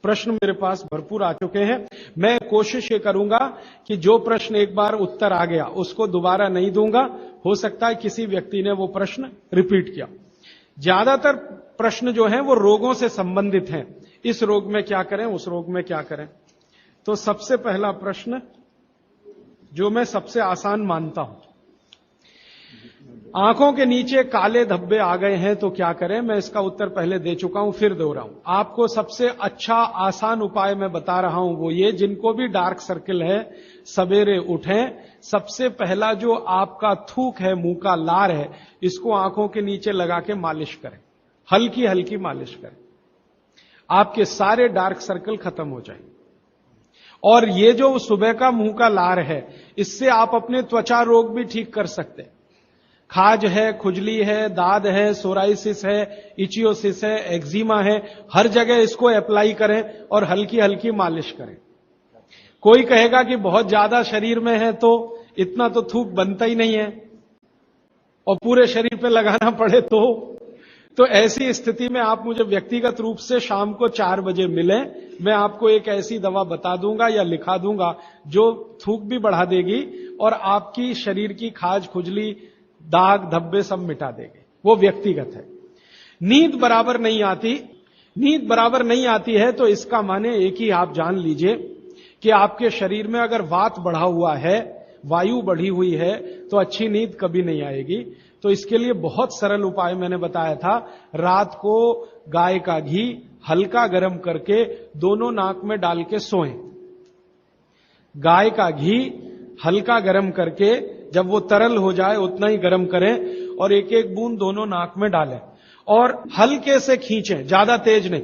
प्रश्न मेरे पास भरपूर आ चुके हैं। मैं कोशिश ये करूंगा कि जो प्रश्न एक बार उत्तर आ गया उसको दोबारा नहीं दूंगा। हो सकता है किसी व्यक्ति ने वो प्रश्न रिपीट किया। ज्यादातर प्रश्न जो हैं वो रोगों से संबंधित हैं। इस रोग में क्या करें, उस रोग में क्या करें। तो सबसे पहला प्रश्न जो मैं सबसे आसान मानता हूं, आंखों के नीचे काले धब्बे आ गए हैं तो क्या करें। मैं इसका उत्तर पहले दे चुका हूं, फिर दे रहा हूं। आपको सबसे अच्छा आसान उपाय मैं बता रहा हूं वो ये, जिनको भी डार्क सर्किल है सवेरे उठें, सबसे पहला जो आपका थूक है, मुंह का लार है, इसको आंखों के नीचे लगा के मालिश करें, हल्की हल्की मालिश करें। आपके सारे डार्क सर्कल खत्म हो जाएंगे। और ये जो सुबह का मुंह का लार है, इससे आप अपने त्वचा रोग भी ठीक कर सकते हैं। खाज है, खुजली है, दाद है, सोराइसिस है, इचियोसिस है, एक्जिमा है, हर जगह इसको अप्लाई करें और हल्की हल्की मालिश करें। कोई कहेगा कि बहुत ज्यादा शरीर में है तो इतना तो थूक बनता ही नहीं है और पूरे शरीर पे लगाना पड़े तो ऐसी स्थिति में आप मुझे व्यक्तिगत रूप से शाम को 4 बजे मिलें। मैं आपको एक ऐसी दवा बता दूंगा या लिखा दूंगा जो थूक भी बढ़ा देगी और आपकी शरीर की खाज, खुजली, दाग, धब्बे सब मिटा देगी। वो व्यक्तिगत है। नींद बराबर नहीं आती, नींद बराबर नहीं आती है तो इसका माने एक ही आप जान लीजिए कि आपके शरीर में अगर वात बढ़ा हुआ है, वायु बढ़ी हुई है, तो अच्छी नींद कभी नहीं आएगी। तो इसके लिए बहुत सरल उपाय मैंने बताया था। रात को गाय का घी हल्का गर्म करके दोनों नाक में डाल के सोएं। गाय का घी हल्का गर्म करके, जब वो तरल हो जाए उतना ही गर्म करें और एक एक बूंद दोनों नाक में डालें और हल्के से खींचें, ज्यादा तेज नहीं,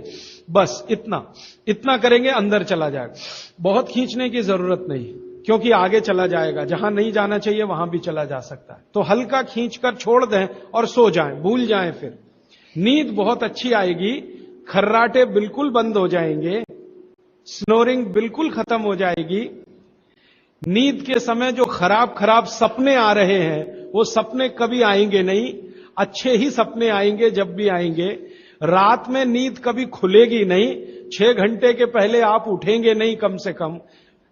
बस इतना करेंगे अंदर चला जाएगा। बहुत खींचने की जरूरत नहीं, क्योंकि आगे चला जाएगा, जहां नहीं जाना चाहिए वहां भी चला जा सकता है। तो हल्का खींचकर छोड़ दें और सो जाएं, भूल जाएं। फिर नींद बहुत अच्छी आएगी, खर्राटे बिल्कुल बंद हो जाएंगे, स्नोरिंग बिल्कुल खत्म हो जाएगी। नींद के समय जो खराब सपने आ रहे हैं वो सपने कभी आएंगे नहीं, अच्छे ही सपने आएंगे जब भी आएंगे। रात में नींद कभी खुलेगी नहीं, 6 घंटे के पहले आप उठेंगे नहीं कम से कम।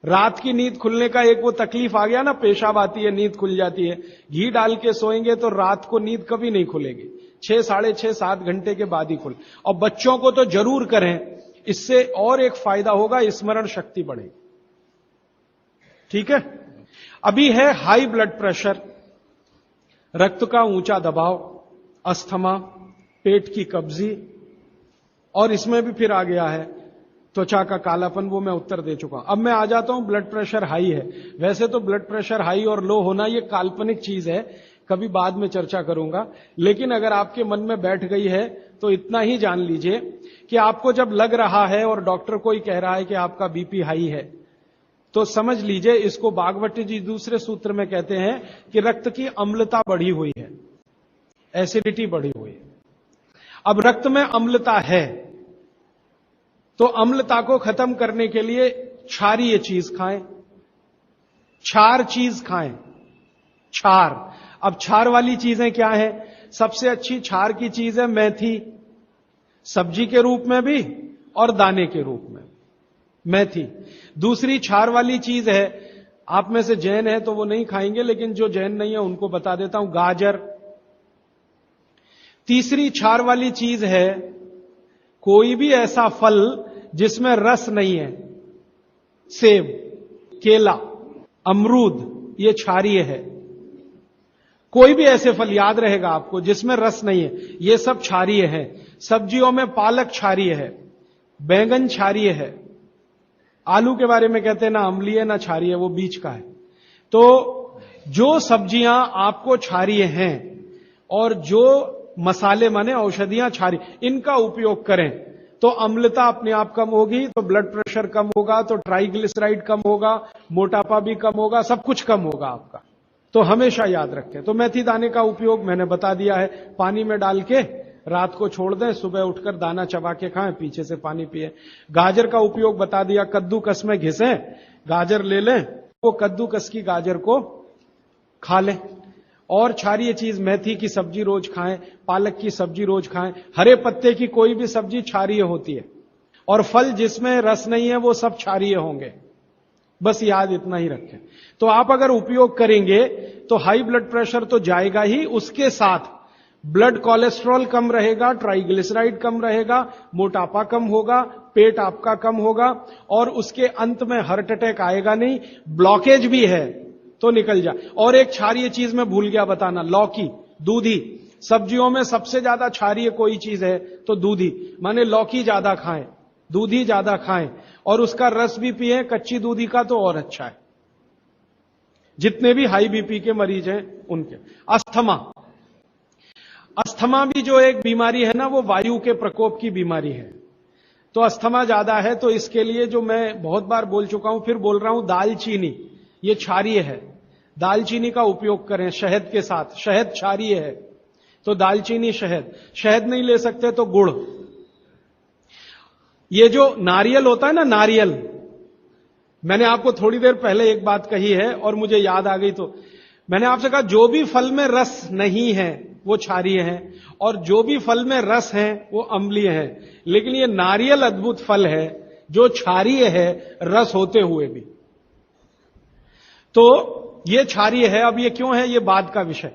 रात की नींद खुलने का एक वो तकलीफ आ गया ना, पेशाब आती है, नींद खुल जाती है। घी डाल के सोएंगे तो रात को नींद कभी नहीं खुलेगी, 6, साढ़े 6, 7 घंटे के बाद ही खुले। और बच्चों को तो जरूर करें, इससे और एक फायदा होगा, स्मरण शक्ति बढ़ेगी। ठीक है। अभी है हाई ब्लड प्रेशर, रक्त का ऊंचा दबाव, अस्थमा, पेट की कब्जी, और इसमें भी फिर आ गया है त्वचा का कालापन। वो मैं उत्तर दे चुका हूं। अब मैं आ जाता हूं, ब्लड प्रेशर हाई है। वैसे तो ब्लड प्रेशर हाई और लो होना ये काल्पनिक चीज है, कभी बाद में चर्चा करूंगा। लेकिन अगर आपके मन में बैठ गई है तो इतना ही जान लीजिए कि आपको जब लग रहा है और डॉक्टर कोई कह रहा है कि आपका बीपी हाई है, तो समझ लीजिए, इसको बागवती जी दूसरे सूत्र में कहते हैं कि रक्त की अम्लता बढ़ी हुई है, एसिडिटी बढ़ी हुई है। अब रक्त में अम्लता है तो अम्लता को खत्म करने के लिए क्षारीय चीज खाएं, क्षार चीज खाएं, क्षार। अब क्षार वाली चीजें क्या है? सबसे अच्छी क्षार की चीज है मेथी, सब्जी के रूप में भी और दाने के रूप में मेथी। दूसरी क्षार वाली चीज है, आप में से जैन है तो वो नहीं खाएंगे, लेकिन जो जैन नहीं है उनको बता देता हूं, गाजर। तीसरी क्षार वाली चीज है कोई भी ऐसा फल जिसमें रस नहीं है, सेब, केला, अमरूद, ये क्षारीय है। कोई भी ऐसे फल याद रहेगा आपको जिसमें रस नहीं है, ये सब क्षारीय है। सब्जियों में पालक क्षारीय है, बैंगन क्षारीय है। आलू के बारे में कहते हैं ना अम्लीय ना क्षारीय, वो बीच का है। तो जो सब्जियां आपको क्षारीय हैं और जो मसाले माने औषधियां क्षारीय, इनका उपयोग करें तो अम्लता अपने आप कम होगी, तो ब्लड प्रेशर कम होगा, तो ट्राइग्लिसराइड कम होगा, मोटापा भी कम होगा, सब कुछ कम होगा आपका। तो हमेशा याद रखें। तो मेथी दाने का उपयोग मैंने बता दिया है, पानी में डाल के रात को छोड़ दें, सुबह उठकर दाना चबा के खाएं, पीछे से पानी पिए। गाजर का उपयोग बता दिया, कद्दूकस में घिसें, गाजर ले लें, वो कद्दूकस की गाजर को खा लें। और क्षारीय चीज मेथी की सब्जी रोज खाएं, पालक की सब्जी रोज खाएं। हरे पत्ते की कोई भी सब्जी क्षारीय होती है, और फल जिसमें रस नहीं है वो सब क्षारीय होंगे। बस याद इतना ही रखें। तो आप अगर उपयोग करेंगे तो हाई ब्लड प्रेशर तो जाएगा ही, उसके साथ ब्लड कोलेस्ट्रॉल कम रहेगा, ट्राइग्लिसराइड कम रहेगा, मोटापा कम होगा, पेट आपका कम होगा, और उसके अंत में हार्ट अटैक आएगा नहीं। ब्लॉकेज भी है तो निकल जाए। और एक क्षारीय चीज मैं भूल गया बताना, लौकी, दूधी। सब्जियों में सबसे ज्यादा क्षारीय कोई चीज है तो दूधी, माने लौकी ज्यादा खाएं, दूधी ज्यादा खाएं, और उसका रस भी पिए, कच्ची दूधी का तो और अच्छा है। जितने भी हाई बीपी के मरीज हैं उनके। अस्थमा भी जो एक बीमारी है ना, वो वायु के प्रकोप की बीमारी है। तो अस्थमा ज्यादा है तो इसके लिए जो मैं बहुत बार बोल चुका हूं, फिर बोल रहा हूं, दालचीनी, ये क्षारीय है। दालचीनी का उपयोग करें शहद के साथ। शहद क्षारीय है तो दालचीनी, शहद नहीं ले सकते तो गुड़। ये जो नारियल होता है ना, नारियल, मैंने आपको थोड़ी देर पहले एक बात कही है और मुझे याद आ गई, तो मैंने आपसे कहा जो भी फल में रस नहीं है वो क्षारीय है, और जो भी फल में रस है वो अम्लीय है। लेकिन ये नारियल अद्भुत फल है जो क्षारीय है रस होते हुए भी। तो ये क्षारीय है। अब ये क्यों है, ये बाद का विषय।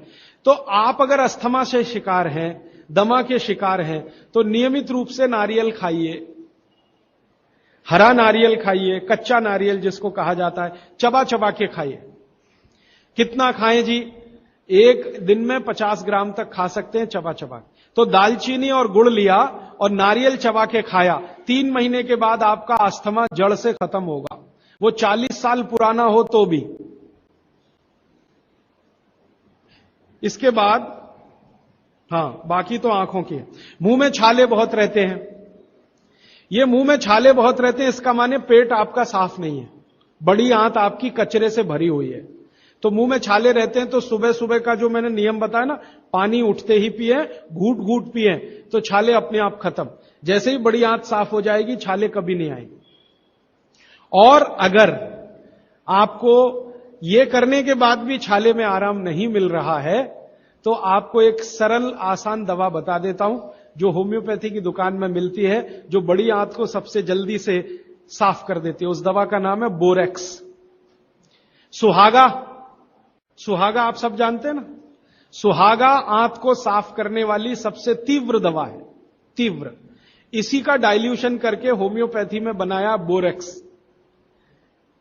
तो आप अगर अस्थमा से शिकार हैं, दमा के शिकार हैं, तो नियमित रूप से नारियल खाइए। हरा नारियल खाइए, कच्चा नारियल जिसको कहा जाता है, चबा चबा के खाइए। कितना खाएं जी? एक दिन में 50 ग्राम तक खा सकते हैं चबा चबा। तो दालचीनी और गुड़ लिया और नारियल चबा के खाया, 3 महीने के बाद आपका अस्थमा जड़ से खत्म होगा, वो 40 साल पुराना हो तो भी। इसके बाद बाकी तो आंखों की है। मुंह में छाले बहुत रहते हैं। ये मुंह में छाले बहुत रहते हैं, इसका माने पेट आपका साफ नहीं है, बड़ी आंत आपकी कचरे से भरी हुई है। तो मुंह में छाले रहते हैं तो सुबह सुबह का जो मैंने नियम बताया ना, पानी उठते ही पिए, घूट घूट पिए, तो छाले अपने आप खत्म। जैसे ही बड़ी आंत साफ हो जाएगी, छाले कभी नहीं आएंगे। और अगर आपको ये करने के बाद भी छाले में आराम नहीं मिल रहा है, तो आपको एक सरल आसान दवा बता देता हूं जो होम्योपैथी की दुकान में मिलती है, जो बड़ी आंत को सबसे जल्दी से साफ कर देती है। उस दवा का नाम है बोरेक्स। सुहागा आप सब जानते हैं ना, सुहागा आंत को साफ करने वाली सबसे तीव्र दवा है, तीव्र। इसी का डाइल्यूशन करके होम्योपैथी में बनाया बोरेक्स।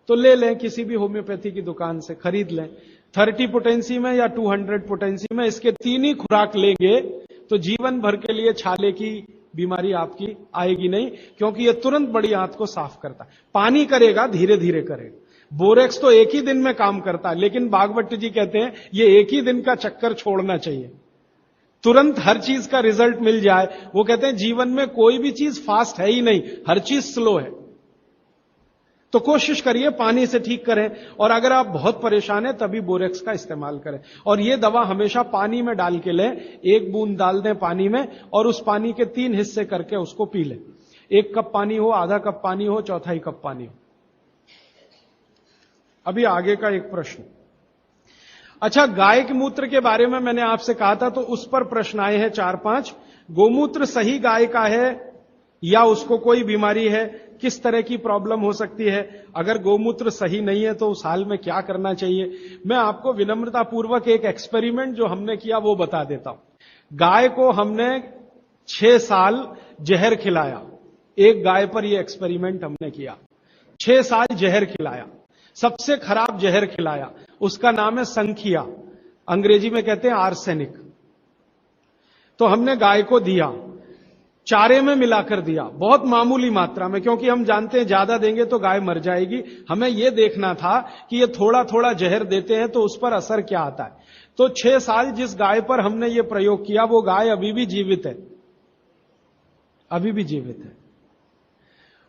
तो ले लें, किसी भी होम्योपैथी की दुकान से खरीद लें, 30 पोटेंसी में या 200 पोटेंसी में। इसके 3 ही खुराक लेंगे तो जीवन भर के लिए छाले की बीमारी आपकी आएगी नहीं, क्योंकि यह तुरंत बड़ी आंत को साफ करता है। पानी करेगा, धीरे धीरे करेगा। बोरेक्स तो एक ही दिन में काम करता है, लेकिन भागवत जी कहते हैं ये एक ही दिन का चक्कर छोड़ना चाहिए, तुरंत हर चीज का रिजल्ट मिल जाए। वो कहते हैं जीवन में कोई भी चीज फास्ट है ही नहीं, हर चीज स्लो है। तो कोशिश करिए पानी से ठीक करें, और अगर आप बहुत परेशान हैं तभी बोरेक्स का इस्तेमाल करें। और यह दवा हमेशा पानी में डाल के लें, 1 बूंद डाल दें पानी में, और उस पानी के 3 हिस्से करके उसको पी लें। 1 कप पानी हो, आधा कप पानी हो, 1/4 कप पानी हो। अभी आगे का एक प्रश्न। अच्छा, गाय के मूत्र के बारे में मैंने आपसे कहा था, तो उस पर प्रश्न आए हैं 4-5। गोमूत्र सही गाय का है या उसको कोई बीमारी है? किस तरह की प्रॉब्लम हो सकती है? अगर गोमूत्र सही नहीं है तो उस हाल में क्या करना चाहिए? मैं आपको विनम्रता पूर्वक एक एक्सपेरिमेंट जो हमने किया वो बता देता हूं। गाय को हमने 6 साल जहर खिलाया। एक गाय पर यह एक्सपेरिमेंट हमने किया, 6 साल जहर खिलाया, सबसे खराब जहर खिलाया। उसका नाम है संखिया, अंग्रेजी में कहते हैं आर्सेनिक। तो हमने गाय को दिया, चारे में मिलाकर दिया, बहुत मामूली मात्रा में, क्योंकि हम जानते हैं ज्यादा देंगे तो गाय मर जाएगी। हमें यह देखना था कि ये थोड़ा थोड़ा जहर देते हैं तो उस पर असर क्या आता है। तो 6 साल जिस गाय पर हमने ये प्रयोग किया, वो गाय अभी भी जीवित है, अभी भी जीवित है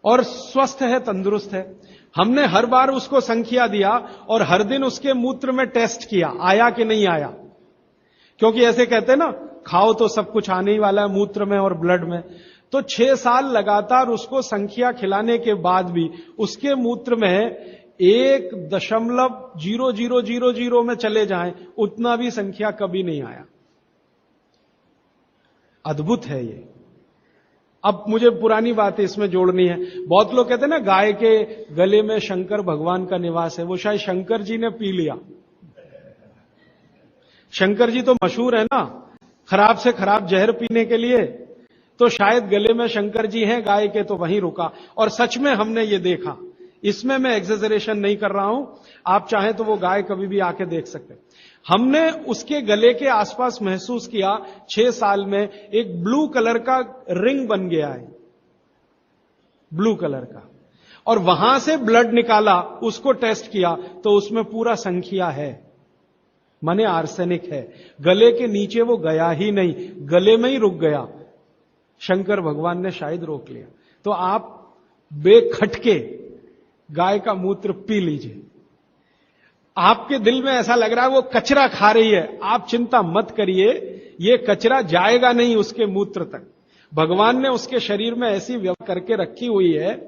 और स्वस्थ है, तंदुरुस्त है। हमने हर बार उसको संख्या दिया और हर दिन उसके मूत्र में टेस्ट किया, आया कि नहीं आया। क्योंकि ऐसे कहते हैं ना, खाओ तो सब कुछ आने ही वाला है मूत्र में और ब्लड में। तो 6 साल लगातार उसको संख्या खिलाने के बाद भी उसके मूत्र में 1.0000 में चले जाएं, उतना भी संख्या कभी नहीं आया। अद्भुत है ये। अब मुझे पुरानी बात इसमें जोड़नी है। बहुत लोग कहते हैं ना गाय के गले में शंकर भगवान का निवास है, वो शायद शंकर जी ने पी लिया। शंकर जी तो मशहूर है ना खराब से खराब जहर पीने के लिए, तो शायद गले में शंकर जी हैं गाय के, तो वहीं रुका। और सच में हमने ये देखा, इसमें मैं एग्जेजरेशन नहीं कर रहा हूं, आप चाहें तो वो गाय कभी भी आके देख सकते हैं। हमने उसके गले के आसपास महसूस किया 6 साल में एक ब्लू कलर का रिंग बन गया है, ब्लू कलर का, और वहां से ब्लड निकाला, उसको टेस्ट किया तो उसमें पूरा संख्या है, माने आर्सेनिक है। गले के नीचे वो गया ही नहीं, गले में ही रुक गया। शंकर भगवान ने शायद रोक लिया। तो आप बेखटके गाय का मूत्र पी लीजिए। आपके दिल में ऐसा लग रहा है वो कचरा खा रही है, आप चिंता मत करिए, ये कचरा जाएगा नहीं उसके मूत्र तक। भगवान ने उसके शरीर में ऐसी व्यवस्था करके रखी हुई है।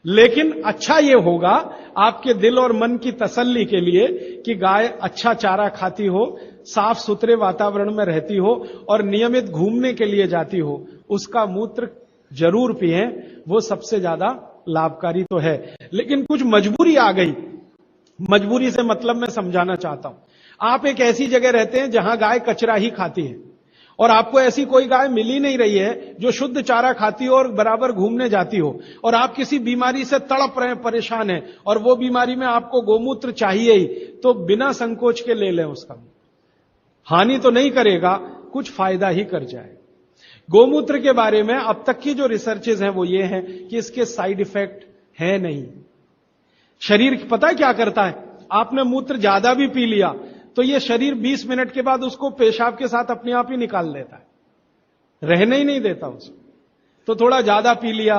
लेकिन अच्छा ये होगा आपके दिल और मन की तसल्ली के लिए कि गाय अच्छा चारा खाती हो, साफ सुथरे वातावरण में रहती हो और नियमित घूमने के लिए जाती हो, उसका मूत्र जरूर पिएं, वो सबसे ज्यादा लाभकारी तो है। लेकिन कुछ मजबूरी आ गई, मजबूरी से मतलब मैं समझाना चाहता हूं। आप एक ऐसी जगह रहते हैं जहां गाय कचरा ही खाती है और आपको ऐसी कोई गाय मिल ही नहीं रही है जो शुद्ध चारा खाती हो और बराबर घूमने जाती हो, और आप किसी बीमारी से तड़प रहे हैं, परेशान हैं, और वो बीमारी में आपको गोमूत्र चाहिए ही, तो बिना संकोच के ले लें। उसका हानि तो नहीं करेगा, कुछ फायदा ही कर जाए। गोमूत्र के बारे में अब तक की जो रिसर्चेज हैं वो ये हैं कि इसके साइड इफेक्ट है नहीं। शरीर पता क्या करता है, आपने मूत्र ज्यादा भी पी लिया तो ये शरीर 20 मिनट के बाद उसको पेशाब के साथ अपने आप ही निकाल देता है, रहने ही नहीं देता उसको। तो थोड़ा ज्यादा पी लिया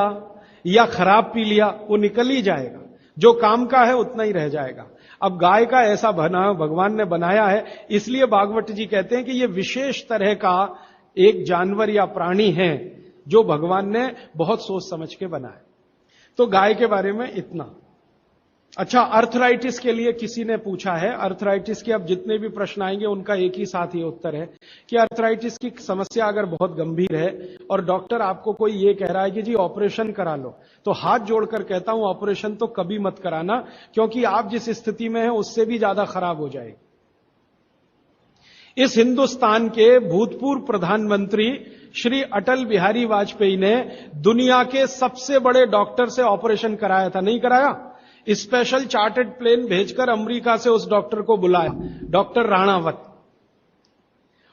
या खराब पी लिया, वो निकल ही जाएगा, जो काम का है उतना ही रह जाएगा। अब गाय का ऐसा बना भगवान ने बनाया है, इसलिए भागवत जी कहते हैं कि ये विशेष तरह का एक जानवर या प्राणी है जो भगवान ने बहुत सोच समझ के बनाया। तो गाय के बारे में इतना। अच्छा, अर्थराइटिस के लिए किसी ने पूछा है, अर्थराइटिस के अब जितने भी प्रश्न आएंगे उनका एक ही साथ ही उत्तर है कि अर्थराइटिस की समस्या अगर बहुत गंभीर है और डॉक्टर आपको कोई ये कह रहा है कि जी ऑपरेशन करा लो, तो हाथ जोड़कर कहता हूं ऑपरेशन तो कभी मत कराना, क्योंकि आप जिस स्थिति में हैं उससे भी ज्यादा खराब हो जाएगी। इस हिंदुस्तान के भूतपूर्व प्रधानमंत्री श्री अटल बिहारी वाजपेयी ने दुनिया के सबसे बड़े डॉक्टर से ऑपरेशन कराया था, नहीं कराया? स्पेशल चार्टर्ड प्लेन भेजकर अमेरिका से उस डॉक्टर को बुलाया, डॉक्टर राणावत,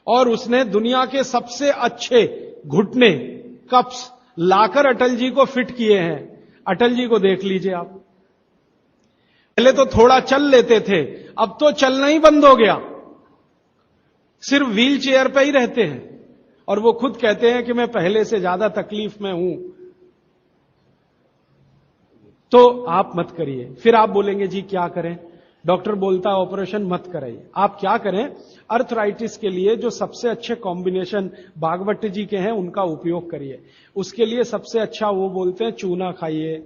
और उसने दुनिया के सबसे अच्छे घुटने कप्स लाकर अटल जी को फिट किए हैं। अटल जी को देख लीजिए आप, पहले तो थोड़ा चल लेते थे, अब तो चलना ही बंद हो गया, सिर्फ व्हील चेयर पे ही रहते हैं, और वो खुद कहते हैं कि मैं पहले से ज्यादा तकलीफ में हूं। तो आप मत करिए। फिर आप बोलेंगे जी क्या करें, डॉक्टर बोलता है ऑपरेशन मत कराइए। आप क्या करें, अर्थराइटिस के लिए जो सबसे अच्छे कॉम्बिनेशन भागवत जी के हैं उनका उपयोग करिए। उसके लिए सबसे अच्छा वो बोलते हैं चूना खाइए,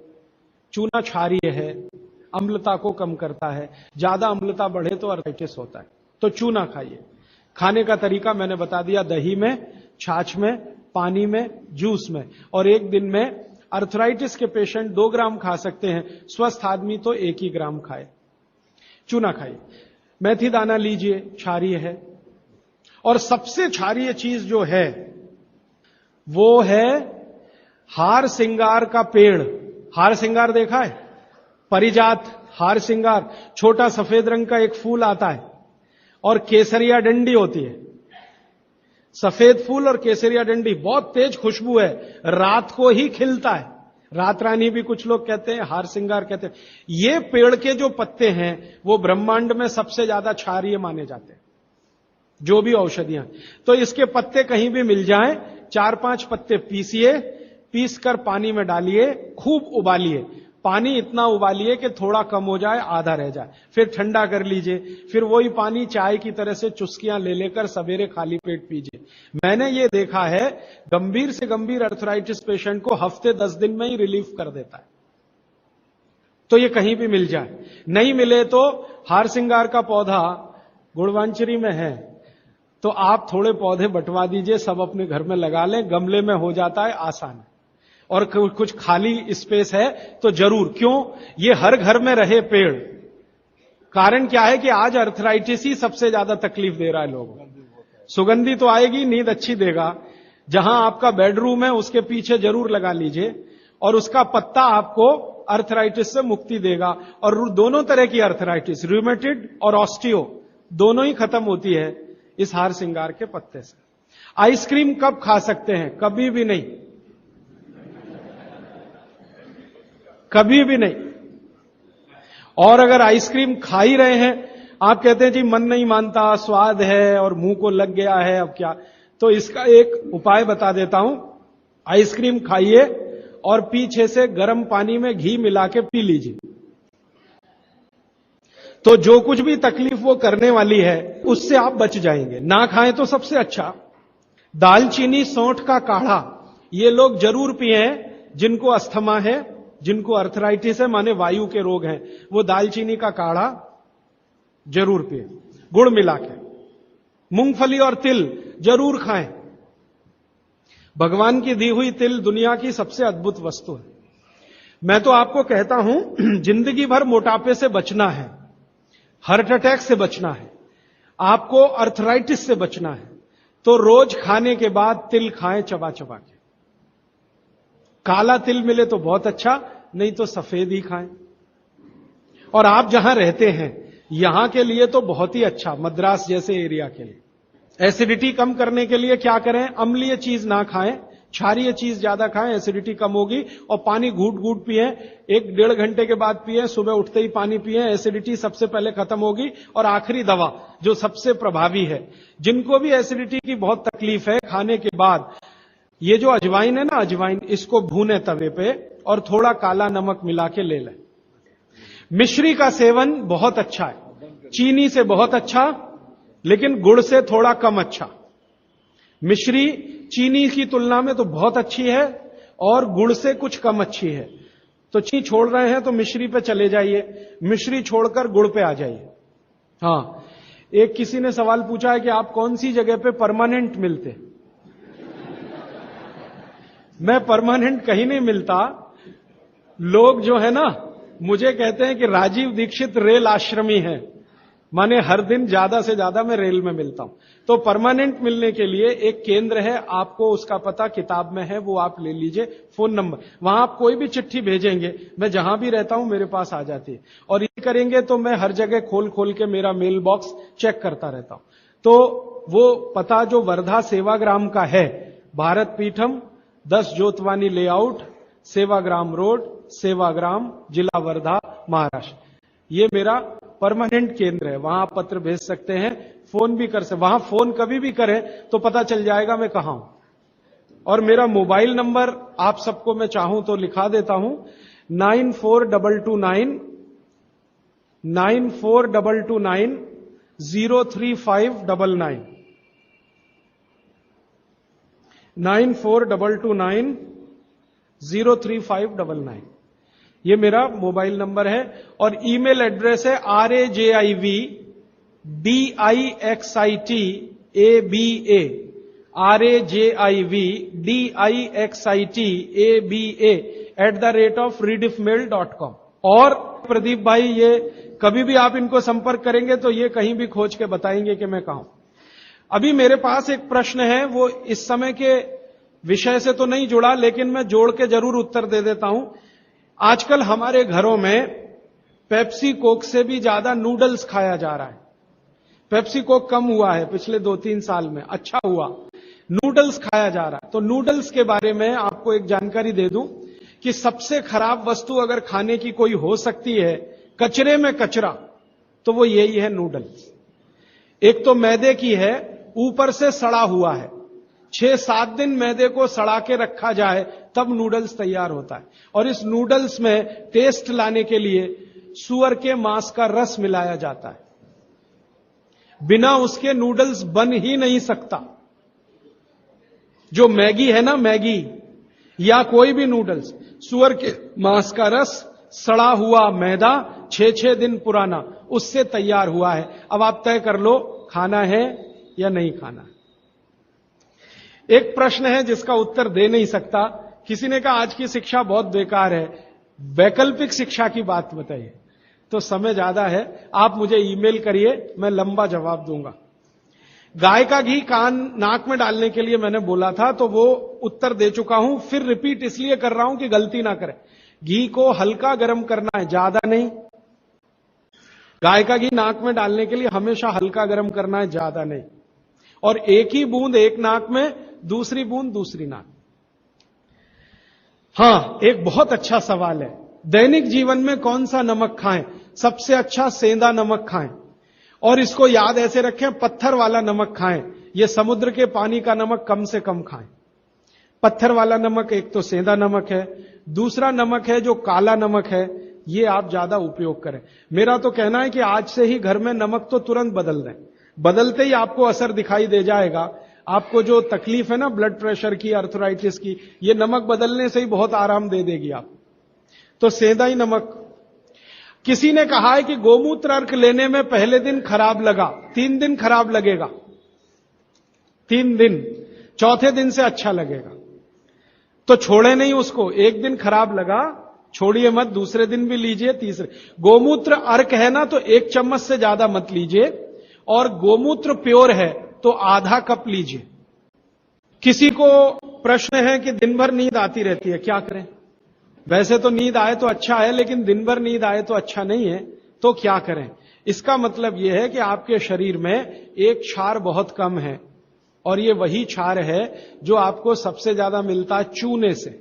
चूना क्षारीय है, अम्लता को कम करता है, ज्यादा अम्लता बढ़े तो अर्थराइटिस होता है, तो चूना खाइए। खाने का तरीका मैंने बता दिया, दही में, छाछ में, पानी में, जूस में, और एक दिन में अर्थराइटिस के पेशेंट 2 ग्राम खा सकते हैं, स्वस्थ आदमी तो 1 ही ग्राम खाए। चूना खाइए, मेथी दाना लीजिए, क्षारीय है। और सबसे क्षारीय चीज जो है वो है हार सिंगार का पेड़। हार सिंगार देखा है? परिजात हार सिंगार, छोटा सफेद रंग का एक फूल आता है और केसरिया डंडी होती है। सफेद फूल और केसरिया डंडी, बहुत तेज खुशबू है, रात को ही खिलता है। रात रानी भी कुछ लोग कहते हैं, हार सिंगार कहते हैं। ये पेड़ के जो पत्ते हैं वो ब्रह्मांड में सबसे ज्यादा क्षारीय माने जाते हैं, जो भी औषधियां। तो इसके पत्ते कहीं भी मिल जाएं, 4-5 पत्ते पीसिए, पीसकर पानी में डालिए, खूब उबालिए। पानी इतना उबालिए कि थोड़ा कम हो जाए, आधा रह जाए, फिर ठंडा कर लीजिए। फिर वही पानी चाय की तरह से चुस्कियां ले लेकर सवेरे खाली पेट पीजिए। मैंने ये देखा है, गंभीर से गंभीर अर्थराइटिस पेशेंट को हफ्ते 10 दिन में ही रिलीफ कर देता है। तो ये कहीं भी मिल जाए। नहीं मिले तो हार सिंगार का पौधा गुड़वांचरी में है, तो आप थोड़े पौधे बंटवा दीजिए, सब अपने घर में लगा लें, गमले में हो जाता है, आसान है। और कुछ खाली स्पेस है तो जरूर, क्यों, ये हर घर में रहे पेड़। कारण क्या है कि आज अर्थराइटिस ही सबसे ज्यादा तकलीफ दे रहा है लोगों को। सुगंधी तो आएगी, नींद अच्छी देगा। जहां आपका बेडरूम है उसके पीछे जरूर लगा लीजिए, और उसका पत्ता आपको अर्थराइटिस से मुक्ति देगा। और दोनों तरह की अर्थराइटिस, रूमेटिड और ऑस्टियो, दोनों ही खत्म होती है इस हार श्रृंगार के पत्ते से। आइसक्रीम कब खा सकते हैं? कभी भी नहीं, कभी भी नहीं। और अगर आइसक्रीम खा ही रहे हैं, आप कहते हैं जी मन नहीं मानता, स्वाद है और मुंह को लग गया है, अब क्या, तो इसका एक उपाय बता देता हूं। आइसक्रीम खाइए और पीछे से गर्म पानी में घी मिला के पी लीजिए, तो जो कुछ भी तकलीफ वो करने वाली है उससे आप बच जाएंगे। ना खाएं तो सबसे अच्छा। दालचीनी सौंठ का काढ़ा ये लोग जरूर पिए, जिनको अस्थमा है, जिनको अर्थराइटिस है, माने वायु के रोग हैं, वो दालचीनी का काढ़ा जरूर पिए, गुड़ मिला के। मूंगफली और तिल जरूर खाएं। भगवान की दी हुई तिल दुनिया की सबसे अद्भुत वस्तु है। मैं तो आपको कहता हूं, जिंदगी भर मोटापे से बचना है, हार्ट अटैक से बचना है, आपको अर्थराइटिस से बचना है, तो रोज खाने के बाद तिल खाएं, चबा चबा के। काला तिल मिले तो बहुत अच्छा, नहीं तो सफेद ही खाएं। और आप जहां रहते हैं यहां के लिए तो बहुत ही अच्छा, मद्रास जैसे एरिया के लिए। एसिडिटी कम करने के लिए क्या करें? अम्लीय चीज ना खाएं, क्षारीय चीज ज्यादा खाएं, एसिडिटी कम होगी। और पानी घूट घूट पिए, 1-1.5 घंटे के बाद पिए, सुबह उठते ही पानी पिए, एसिडिटी सबसे पहले खत्म होगी। और आखिरी दवा जो सबसे प्रभावी है, जिनको भी एसिडिटी की बहुत तकलीफ है, खाने के बाद ये जो अजवाइन है ना, अजवाइन, इसको भूने तवे पे और थोड़ा काला नमक मिला के ले लें। मिश्री का सेवन बहुत अच्छा है, चीनी से बहुत अच्छा, लेकिन गुड़ से थोड़ा कम अच्छा। मिश्री चीनी की तुलना में तो बहुत अच्छी है और गुड़ से कुछ कम अच्छी है। तो चीनी छोड़ रहे हैं तो मिश्री पे चले जाइए, मिश्री छोड़कर गुड़ पे आ जाइए। हाँ, एक किसी ने सवाल पूछा है कि आप कौन सी जगह पे परमानेंट मिलते? मैं परमानेंट कहीं नहीं मिलता। लोग जो है ना मुझे कहते हैं कि राजीव दीक्षित रेल आश्रमी है, माने हर दिन ज्यादा से ज्यादा मैं रेल में मिलता हूं। तो परमानेंट मिलने के लिए एक केंद्र है, आपको उसका पता किताब में है, वो आप ले लीजिए, फोन नंबर। वहां आप कोई भी चिट्ठी भेजेंगे, मैं जहां भी रहता हूं मेरे पास आ जाती है। और ये करेंगे तो मैं हर जगह खोल खोल के मेरा मेल बॉक्स चेक करता रहता हूं। तो वो पता जो वर्धा सेवाग्राम का है, भारत पीठम 10 जोतवानी लेआउट, सेवाग्राम रोड, सेवाग्राम, जिला वर्धा, महाराष्ट्र, ये मेरा परमानेंट केंद्र है। वहां आप पत्र भेज सकते हैं, फोन भी कर सकते। वहां फोन कभी भी करें तो पता चल जाएगा मैं कहां हूं। और मेरा मोबाइल नंबर आप सबको मैं चाहूं तो लिखा देता हूं, 9422 03599 9422 03599, ये मेरा मोबाइल नंबर है। और ईमेल एड्रेस है rajivdixitaba@redixitab@rediffmail.com। और प्रदीप भाई, ये कभी भी आप इनको संपर्क करेंगे तो ये कहीं भी खोज के बताएंगे कि मैं कहां हूं। अभी मेरे पास एक प्रश्न है, वो इस समय के विषय से तो नहीं जुड़ा, लेकिन मैं जोड़ के जरूर उत्तर दे देता हूं। आजकल हमारे घरों में पेप्सी कोक से भी ज्यादा नूडल्स खाया जा रहा है। पेप्सी कोक कम हुआ है पिछले 2-3 साल में, अच्छा हुआ, नूडल्स खाया जा रहा है। तो नूडल्स के बारे में आपको एक जानकारी दे दूं कि सबसे खराब वस्तु अगर खाने की कोई हो सकती है, कचरे में कचरा, तो वो यही है नूडल्स। एक तो मैदे की है, ऊपर से सड़ा हुआ है। 6-7 दिन मैदे को सड़ा के रखा जाए तब नूडल्स तैयार होता है। और इस नूडल्स में टेस्ट लाने के लिए सूअर के मांस का रस मिलाया जाता है। बिना उसके नूडल्स बन ही नहीं सकता। जो मैगी है ना, मैगी या कोई भी नूडल्स, सूअर के मांस का रस, सड़ा हुआ मैदा, 6-6 दिन पुराना, उससे तैयार हुआ है। अब आप तय कर लो, खाना है या नहीं खाना। एक प्रश्न है जिसका उत्तर दे नहीं सकता। किसी ने कहा आज की शिक्षा बहुत बेकार है, वैकल्पिक शिक्षा की बात बताइए। तो समय ज्यादा है, आप मुझे ईमेल करिए, मैं लंबा जवाब दूंगा। गाय का घी कान नाक में डालने के लिए मैंने बोला था, तो वो उत्तर दे चुका हूं, फिर रिपीट इसलिए कर रहा हूं कि गलती ना करें। घी को हल्का गर्म करना है, ज्यादा नहीं। गाय का घी नाक में डालने के लिए हमेशा हल्का गर्म करना है, ज्यादा नहीं। और एक ही बूंद एक नाक में, दूसरी बूंद दूसरी नाक। हां, एक बहुत अच्छा सवाल है, दैनिक जीवन में कौन सा नमक खाएं? सबसे अच्छा सेंधा नमक खाएं। और इसको याद ऐसे रखें, पत्थर वाला नमक खाएं। यह समुद्र के पानी का नमक कम से कम खाएं। पत्थर वाला नमक एक तो सेंधा नमक है, दूसरा नमक है जो काला नमक है, ये आप ज्यादा उपयोग करें। मेरा तो कहना है कि आज से ही घर में नमक तो तुरंत बदल दें, बदलते ही आपको असर दिखाई दे जाएगा। आपको जो तकलीफ है ना ब्लड प्रेशर की, अर्थराइटिस की, ये नमक बदलने से ही बहुत आराम दे देगी आप। तो सेंधा ही नमक। किसी ने कहा है कि गोमूत्र अर्क लेने में पहले दिन खराब लगा, 3 दिन खराब लगेगा, 3 दिन, चौथे दिन से अच्छा लगेगा। तो छोड़े नहीं उसको, एक दिन खराब लगा छोड़िए मत, दूसरे दिन भी लीजिए, तीसरे। गोमूत्र अर्क है ना, तो 1 चम्मच से ज्यादा मत लीजिए, और गोमूत्र प्योर है तो आधा कप लीजिए। किसी को प्रश्न है कि दिन भर नींद आती रहती है, क्या करें? वैसे तो नींद आए तो अच्छा है, लेकिन दिन भर नींद आए तो अच्छा नहीं है, तो क्या करें? इसका मतलब यह है कि आपके शरीर में एक क्षार बहुत कम है, और यह वही क्षार है जो आपको सबसे ज्यादा मिलता है चूने से।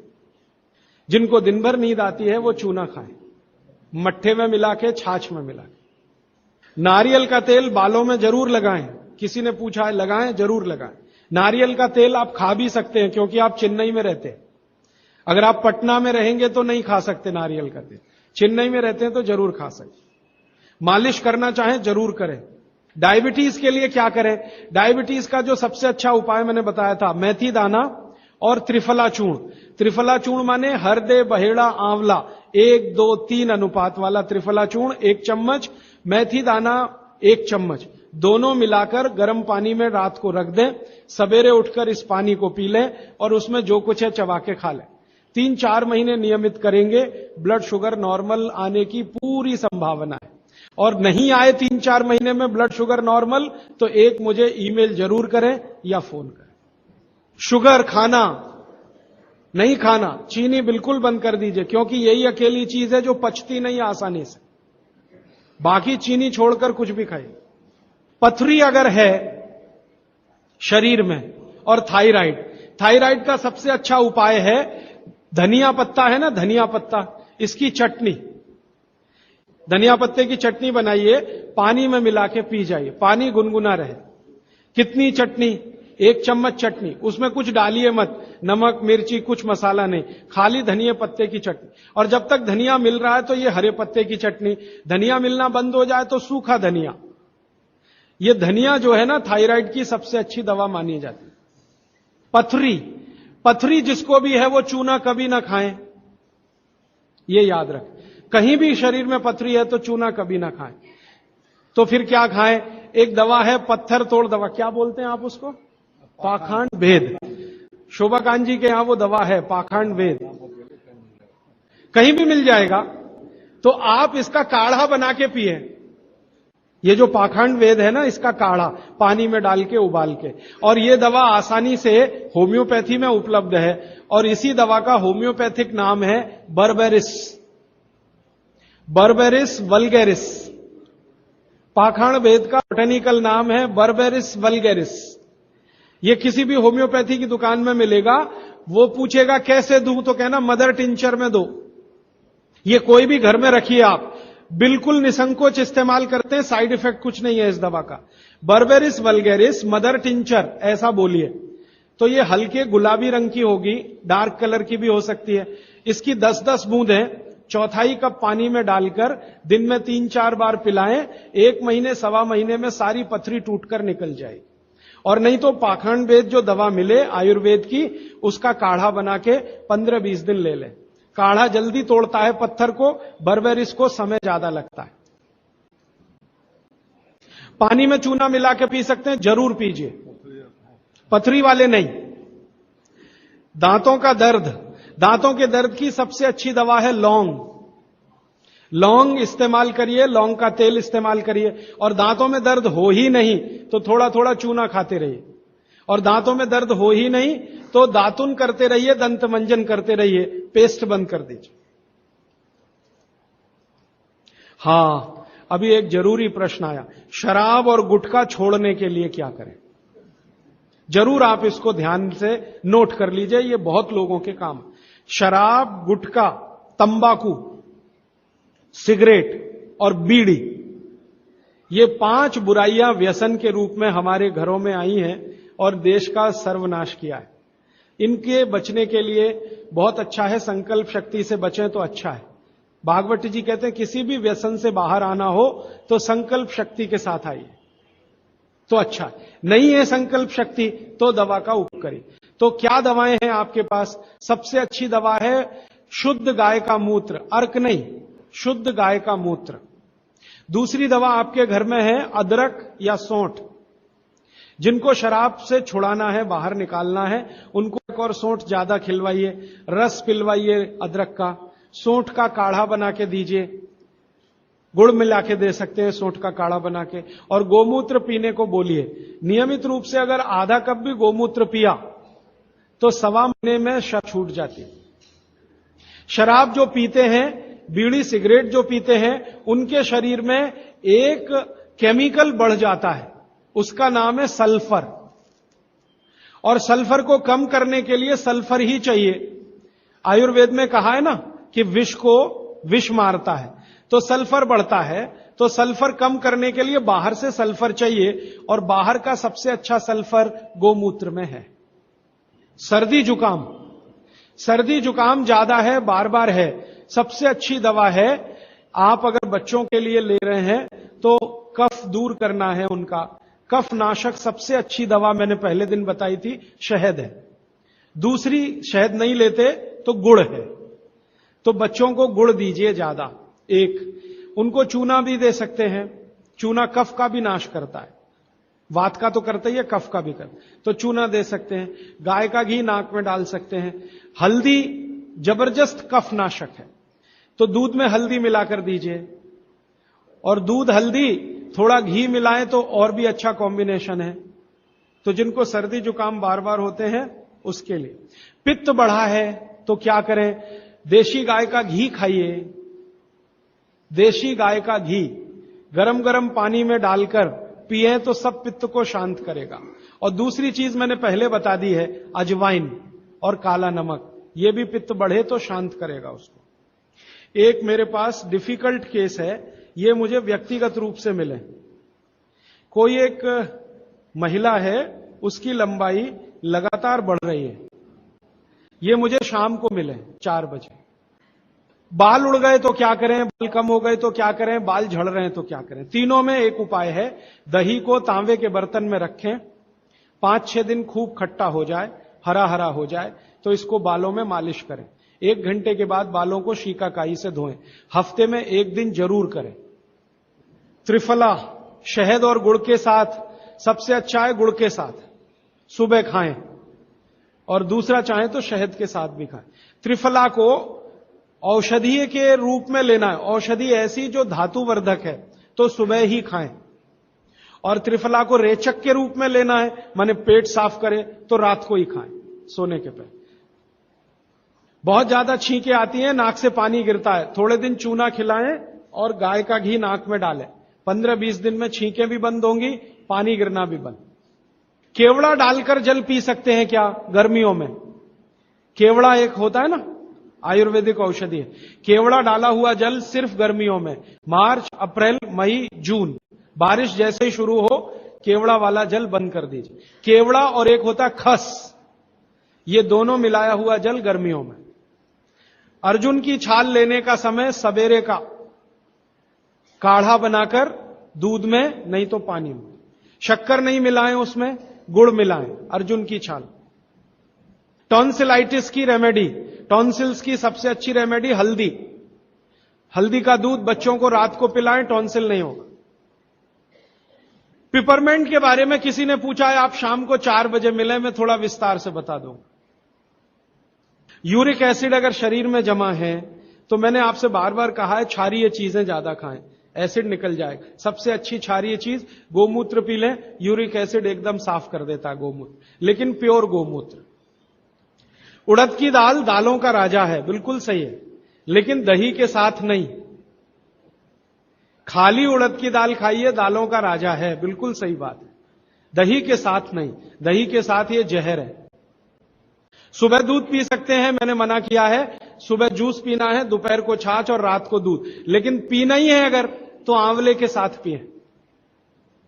जिनको दिन भर नींद आती है वो चूना खाएं, मट्ठे में मिला के, छाछ में मिला के। नारियल का तेल बालों में जरूर लगाएं। किसी ने पूछा है, लगाएं? जरूर लगाएं। नारियल का तेल आप खा भी सकते हैं, क्योंकि आप चेन्नई में रहते हैं। अगर आप पटना में रहेंगे तो नहीं खा सकते नारियल का तेल, चेन्नई में रहते हैं तो जरूर खा सकते। मालिश करना चाहें जरूर करें। डायबिटीज के लिए क्या करें? डायबिटीज का जो सबसे अच्छा उपाय मैंने बताया था, मेथी दाना और त्रिफला चूर्ण। त्रिफला चूर्ण माने हरदे, बहेड़ा, आंवला, 1, 2, 3 अनुपात वाला त्रिफला चूर्ण 1 चम्मच, मेथी दाना 1 चम्मच, दोनों मिलाकर गर्म पानी में रात को रख दें। सवेरे उठकर इस पानी को पी लें और उसमें जो कुछ है चबा के खा लें। 3-4 महीने नियमित करेंगे, ब्लड शुगर नॉर्मल आने की पूरी संभावना है। और नहीं आए 3-4 महीने में ब्लड शुगर नॉर्मल, तो एक मुझे ईमेल जरूर करें या फोन करें। शुगर खाना नहीं खाना, चीनी बिल्कुल बंद कर दीजिए, क्योंकि यही अकेली चीज है जो पचती नहीं आसानी से। बाकी चीनी छोड़कर कुछ भी खाइए। पथरी अगर है शरीर में, और थायराइड का सबसे अच्छा उपाय है धनिया पत्ता है ना, धनिया पत्ता, इसकी चटनी, धनिया पत्ते की चटनी बनाइए, पानी में मिला के पी जाइए, पानी गुनगुना रहे। कितनी चटनी? 1 चम्मच चटनी, उसमें कुछ डालिए मत, नमक मिर्ची कुछ मसाला नहीं, खाली धनिया पत्ते की चटनी। और जब तक धनिया मिल रहा है तो ये हरे पत्ते की चटनी, धनिया मिलना बंद हो जाए तो सूखा धनिया। ये धनिया जो है ना, थायराइड की सबसे अच्छी दवा मानी जाती है। पथरी जिसको भी है वो चूना कभी ना खाएं, ये याद रखें। कहीं भी शरीर में पथरी है तो चूना कभी ना खाएं। तो फिर क्या खाएं? एक दवा है पत्थर तोड़ दवा, क्या बोलते हैं आप उसको? पाखंड भेद। शोभाकांत जी के यहां वो दवा है, पाखंड भेद, कहीं भी मिल जाएगा। तो आप इसका काढ़ा बना के पिए। ये जो पाखंड वेद है ना, इसका काढ़ा पानी में डाल के उबाल के, और ये दवा आसानी से होम्योपैथी में उपलब्ध है। और इसी दवा का होम्योपैथिक नाम है बर्बेरिस वल्गैरिस। पाखंड वेद का बोटेनिकल नाम है बर्बेरिस वल्गैरिस। ये किसी भी होम्योपैथी की दुकान में मिलेगा। वो पूछेगा कैसे दूं, तो कहना मदर टिंचर में दो। ये कोई भी घर में रखिए आप, बिल्कुल निसंकोच इस्तेमाल करते हैं, साइड इफेक्ट कुछ नहीं है इस दवा का। बर्बेरिस वल्गैरिस मदर टिंचर ऐसा बोलिए, तो ये हल्के गुलाबी रंग की होगी, डार्क कलर की भी हो सकती है। इसकी 10-10 बूंदें 1/4 कप पानी में डालकर दिन में 3-4 बार पिलाएं। 1 महीने 1.25 महीने में सारी पथरी टूटकर निकल जाएगी। और नहीं तो पाखंड वेद जो दवा मिले आयुर्वेद की, उसका काढ़ा बना के 15-20 दिन ले लें। काढ़ा जल्दी तोड़ता है पत्थर को, बर्बेरिस को समय ज्यादा लगता है। पानी में चूना मिला के पी सकते हैं, जरूर पीजिए, पथरी वाले नहीं। दांतों का दर्द, दांतों के दर्द की सबसे अच्छी दवा है लौंग। लौंग इस्तेमाल करिए, लौंग का तेल इस्तेमाल करिए। और दांतों में दर्द हो ही नहीं तो थोड़ा थोड़ा चूना खाते रहिए। और दांतों में दर्द हो ही नहीं तो दातुन करते रहिए, दंत मंजन करते रहिए, पेस्ट बंद कर दीजिए। हां, अभी एक जरूरी प्रश्न आया, शराब और गुटखा छोड़ने के लिए क्या करें? जरूर आप इसको ध्यान से नोट कर लीजिए, ये बहुत लोगों के काम। शराब, गुटखा, तंबाकू, सिगरेट और बीड़ी, ये 5 बुराइयां व्यसन के रूप में हमारे घरों में आई हैं और देश का सर्वनाश किया है। इनके बचने के लिए बहुत अच्छा है, संकल्प शक्ति से बचें तो अच्छा है। भागवत जी कहते हैं किसी भी व्यसन से बाहर आना हो तो संकल्प शक्ति के साथ आइए तो अच्छा है। नहीं है संकल्प शक्ति तो दवा का उपयोग करिए। तो क्या दवाएं हैं आपके पास? सबसे अच्छी दवा है शुद्ध गाय का मूत्र, अर्क नहीं, शुद्ध गाय का मूत्र। दूसरी दवा आपके घर में है अदरक या सौंठ। जिनको शराब से छुड़ाना है, बाहर निकालना है, उनको एक और सौंठ ज्यादा खिलवाइए, रस पिलवाइए अदरक का, सौंठ का काढ़ा बना के दीजिए, गुड़ मिला के दे सकते हैं सौंठ का काढ़ा बना के। और गोमूत्र पीने को बोलिए। नियमित रूप से अगर आधा कप भी गोमूत्र पिया तो 1.25 महीने में शराब छूट जाती। शराब जो पीते हैं, बीड़ी सिगरेट जो पीते हैं, उनके शरीर में एक केमिकल बढ़ जाता है, उसका नाम है सल्फर। और सल्फर को कम करने के लिए सल्फर ही चाहिए। आयुर्वेद में कहा है ना कि विष को विष मारता है, तो सल्फर बढ़ता है। तो सल्फर कम करने के लिए बाहर से सल्फर चाहिए, और बाहर का सबसे अच्छा सल्फर गोमूत्र में है। सर्दी जुकाम, सर्दी जुकाम ज्यादा है, बार बार है, सबसे अच्छी दवा है। आप अगर बच्चों के लिए ले रहे हैं तो कफ दूर करना है उनका, कफ नाशक सबसे अच्छी दवा मैंने पहले दिन बताई थी, शहद है। दूसरी शहद नहीं लेते तो गुड़ है, तो बच्चों को गुड़ दीजिए ज्यादा। एक उनको चूना भी दे सकते हैं, चूना कफ का भी नाश करता है, वात का तो करता ही है, कफ का भी करता, तो चूना दे सकते हैं। गाय का घी नाक में डाल सकते हैं। हल्दी जबरदस्त कफ नाशक है, तो दूध में हल्दी मिलाकर दीजिए। और दूध हल्दी थोड़ा घी मिलाएं तो और भी अच्छा कॉम्बिनेशन है। तो जिनको सर्दी जुकाम बार बार होते हैं उसके लिए। पित्त बढ़ा है तो क्या करें? देशी गाय का घी खाइए। देशी गाय का घी गरम गरम पानी में डालकर पिए तो सब पित्त को शांत करेगा। और दूसरी चीज मैंने पहले बता दी है, अजवाइन और काला नमक, यह भी पित्त बढ़े तो शांत करेगा उसको। एक मेरे पास डिफिकल्ट केस है, ये मुझे व्यक्तिगत रूप से मिले। कोई एक महिला है, उसकी लंबाई लगातार बढ़ रही है। ये मुझे शाम को मिले 4 बजे। बाल उड़ गए तो क्या करें, बाल कम हो गए तो क्या करें, बाल झड़ रहे हैं तो क्या करें? तीनों में एक उपाय है, दही को तांबे के बर्तन में रखें, 5-6 दिन खूब खट्टा हो जाए, हरा हरा हो जाए, तो इसको बालों में मालिश करें। 1 घंटे के बाद बालों को शीकाकाई से धोएं। हफ्ते में 1 दिन जरूर करें। त्रिफला शहद और गुड़ के साथ सबसे अच्छा है, गुड़ के साथ सुबह खाएं, और दूसरा चाहें तो शहद के साथ भी खाएं। त्रिफला को औषधीय के रूप में लेना है, औषधि ऐसी जो धातुवर्धक है, तो सुबह ही खाएं। और त्रिफला को रेचक के रूप में लेना है, माने पेट साफ करे, तो रात को ही खाएं सोने के पहले। बहुत ज्यादा छींकें आती हैं, नाक से पानी गिरता है, थोड़े दिन चूना खिलाएं और गाय का घी नाक में डालें। 15-20 दिन में छींकें भी बंद होंगी, पानी गिरना भी बंद। केवड़ा डालकर जल पी सकते हैं क्या गर्मियों में? केवड़ा एक होता है ना, आयुर्वेदिक औषधि है। केवड़ा डाला हुआ जल सिर्फ गर्मियों में, मार्च, अप्रैल, मई, जून, बारिश जैसे ही शुरू हो केवड़ा वाला जल बंद कर दीजिए। केवड़ा और एक होता है खस, ये दोनों मिलाया हुआ जल गर्मियों में। अर्जुन की छाल लेने का समय सवेरे का, काढ़ा बनाकर दूध में नहीं तो पानी में, शक्कर नहीं मिलाएं उसमें, गुड़ मिलाएं, अर्जुन की छाल। टॉन्सिलाइटिस की रेमेडी, टॉन्सिल्स की सबसे अच्छी रेमेडी हल्दी। हल्दी का दूध बच्चों को रात को पिलाएं, टॉन्सिल नहीं होगा। पिपरमेंट के बारे में किसी ने पूछा है, आप शाम को 4 बजे मिले, मैं थोड़ा विस्तार से बता दूं। यूरिक एसिड अगर शरीर में जमा है तो मैंने आपसे बार बार कहा है क्षारीय चीजें ज्यादा खाएं, एसिड निकल जाएगा। सबसे अच्छी क्षारीय चीज गोमूत्र पी लें, यूरिक एसिड एकदम साफ कर देता है गोमूत्र, लेकिन प्योर गोमूत्र। उड़द की दाल दालों का राजा है, बिल्कुल सही है, लेकिन दही के साथ नहीं। खाली उड़द की दाल खाइए, दालों का राजा है, बिल्कुल सही बात है, दही के साथ नहीं। दही के साथ ये जहर है। सुबह दूध पी सकते हैं, मैंने मना किया है, सुबह जूस पीना है, दोपहर को छाछ और रात को दूध, लेकिन पीना ही है अगर तो आंवले के साथ पिए,